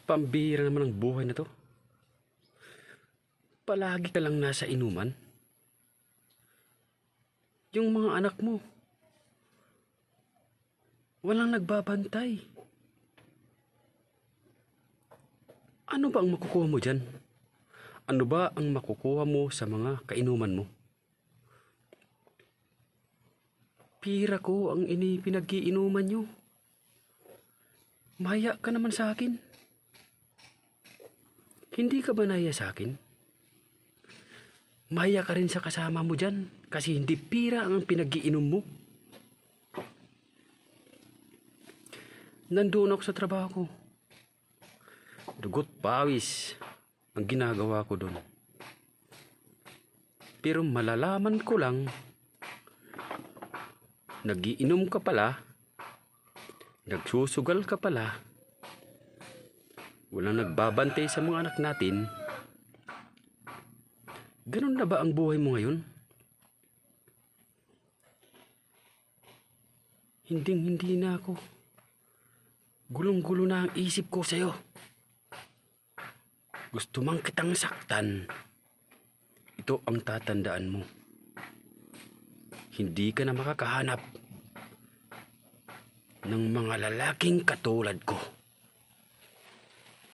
Pambihira naman ang buhay na to. Palagi ka lang nasa inuman. Yung mga anak mo, walang nagbabantay. Ano ba ang makukuha mo dyan? Ano ba ang makukuha mo sa mga kainuman mo? Pira ko ang pinag-iinuman nyo. Maya ka naman sa akin. Hindi ka ba nahiya sa akin? Maya ka rin sa kasama mo dyan kasi hindi pira ang pinag-iinom mo. Nandoon ako sa trabaho ko. Dugot pawis ang ginagawa ko doon. Pero malalaman ko lang, nagiinom ka pala, nagsusugal ka pala, walang nagbabantay sa mga anak natin. Ganun na ba ang buhay mo ngayon? Hinding-hindi na ako. Gulong-gulo na ang isip ko sa'yo. Gusto mang kitang saktan. Ito ang tatandaan mo. Hindi ka na makakahanap ng mga lalaking katulad ko.